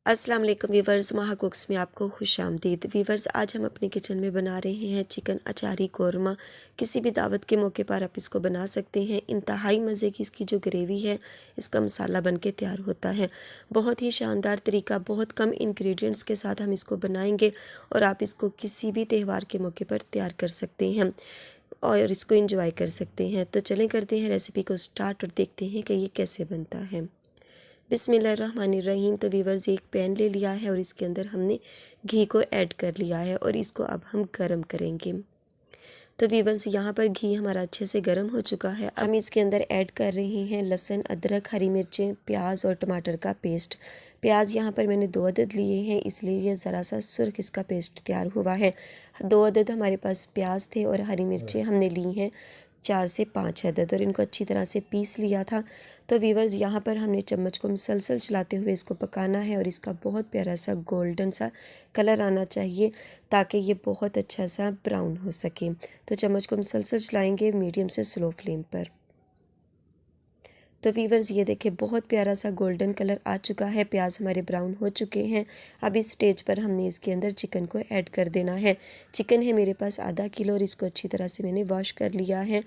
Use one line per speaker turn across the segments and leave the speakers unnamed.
अस्सलाम वालेकुम वीवर्स, माहा कुक्स में आपको खुशामदीद। वीवर्स, आज हम अपने किचन में बना रहे हैं चिकन अचारी कौरमा। किसी भी दावत के मौके पर आप इसको बना सकते हैं। इंतहाई मज़े की इसकी जो ग्रेवी है, इसका मसाला बन के तैयार होता है। बहुत ही शानदार तरीका, बहुत कम इंग्रेडिएंट्स के साथ हम इसको बनाएंगे और आप इसको किसी भी त्यौहार के मौके पर तैयार कर सकते हैं और इसको इंजॉय कर सकते हैं। तो चलें करते हैं रेसिपी को स्टार्ट और देखते हैं कि ये कैसे बनता है। बिस्मिल्लाहिर्रहमानिर्रहीम। तो वीवर्स, एक पैन ले लिया है और इसके अंदर हमने घी को ऐड कर लिया है और इसको अब हम गरम करेंगे। तो वीवर्स, यहाँ पर घी हमारा अच्छे से गर्म हो चुका है। हम इसके अंदर ऐड कर रहे हैं लहसुन, अदरक, हरी मिर्चें, प्याज और टमाटर का पेस्ट। प्याज यहाँ पर मैंने 2 अदद लिए हैं, इसलिए ये ज़रा सा सुर्ख इसका पेस्ट तैयार हुआ है। 2 अदद हमारे पास प्याज थे और हरी मिर्चें हमने ली हैं 4 से 5 अदद और इनको अच्छी तरह से पीस लिया था। तो वीवर्स, यहाँ पर हमने चम्मच को मुसलसल चलाते हुए इसको पकाना है और इसका बहुत प्यारा सा गोल्डन सा कलर आना चाहिए ताकि ये बहुत अच्छा सा ब्राउन हो सके। तो चम्मच को मुसलसल चलाएंगे मीडियम से स्लो फ्लेम पर। तो वीवर्स, ये देखिए बहुत प्यारा सा गोल्डन कलर आ चुका है, प्याज हमारे ब्राउन हो चुके हैं। अब इस स्टेज पर हमने इसके अंदर चिकन को ऐड कर देना है। चिकन है मेरे पास आधा किलो और इसको अच्छी तरह से मैंने वॉश कर लिया है,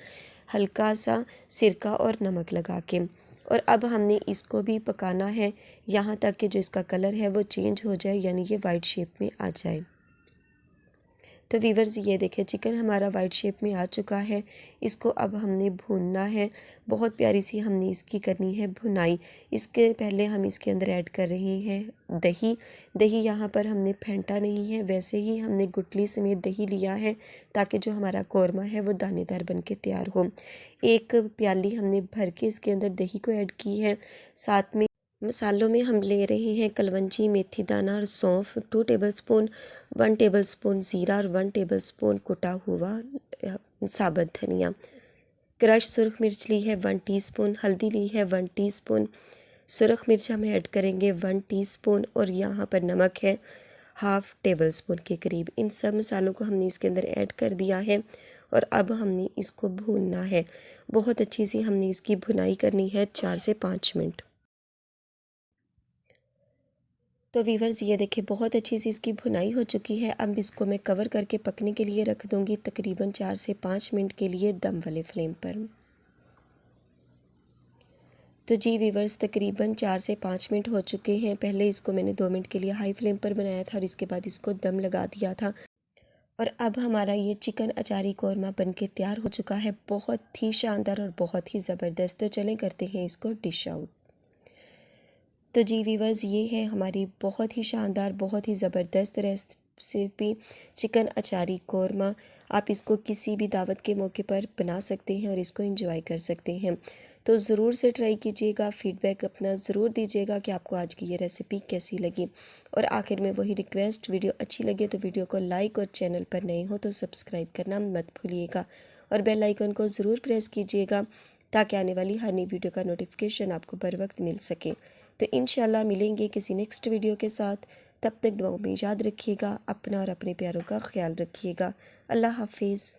हल्का सा सिरका और नमक लगा के। और अब हमने इसको भी पकाना है यहाँ तक कि जो इसका कलर है वो चेंज हो जाए, यानी ये वाइट शेप में आ जाए। तो वीवर्स, ये देखिए चिकन हमारा वाइट शेप में आ चुका है। इसको अब हमने भूनना है, बहुत प्यारी सी हमने इसकी करनी है भुनाई। इसके पहले हम इसके अंदर ऐड कर रहे हैं दही। दही यहाँ पर हमने फेंटा नहीं है, वैसे ही हमने गुटली समेत दही लिया है ताकि जो हमारा कौरमा है वो दानेदार बन के तैयार हो। 1 प्याली हमने भर के इसके अंदर दही को ऐड की है। साथ में मसालों में हम ले रहे हैं कलवंजी, मेथी दाना और सौंफ 2 टेबलस्पून, 1 टेबलस्पून ज़ीरा और 1 टेबलस्पून कुटा हुआ साबुत धनिया। क्रश सुरख मिर्च ली है 1 टीस्पून, हल्दी ली है 1 टीस्पून, सुरख मिर्च हम ऐड करेंगे 1 टीस्पून और यहाँ पर नमक है ½ टेबलस्पून के करीब। इन सब मसालों को हमने इसके अंदर ऐड कर दिया है और अब हमने इसको भूनना है। बहुत अच्छी सी हमने इसकी भुनाई करनी है 4 से 5 मिनट। तो वीवर्स, ये देखिए बहुत अच्छी सी इसकी भुनाई हो चुकी है। अब इसको मैं कवर करके पकने के लिए रख दूँगी तकरीबन 4 से 5 मिनट के लिए दम वाले फ्लेम पर। तो जी वीवर्स, तकरीबन 4 से 5 मिनट हो चुके हैं। पहले इसको मैंने 2 मिनट के लिए हाई फ्लेम पर बनाया था और इसके बाद इसको दम लगा दिया था। और अब हमारा ये चिकन अचारी कौरमा बनके तैयार हो चुका है, बहुत ही शानदार और बहुत ही ज़बरदस्त। तो चलें करते हैं इसको डिश आउट। तो जी वीवर्स, ये है हमारी बहुत ही शानदार, बहुत ही ज़बरदस्त रेसिपी चिकन अचारी कौरमा। आप इसको किसी भी दावत के मौके पर बना सकते हैं और इसको एंजॉय कर सकते हैं। तो ज़रूर से ट्राई कीजिएगा, फ़ीडबैक अपना ज़रूर दीजिएगा कि आपको आज की ये रेसिपी कैसी लगी। और आखिर में वही रिक्वेस्ट, वीडियो अच्छी लगे तो वीडियो को लाइक और चैनल पर नए हो तो सब्सक्राइब करना मत भूलिएगा और बेल आइकन को ज़रूर प्रेस कीजिएगा ताकि आने वाली हर नई वीडियो का नोटिफिकेशन आपको बर वक्त मिल सके। तो इंशाल्लाह मिलेंगे किसी नेक्स्ट वीडियो के साथ। तब तक दुआओं में याद रखिएगा, अपना और अपने प्यारों का ख्याल रखिएगा। अल्लाह हाफिज़।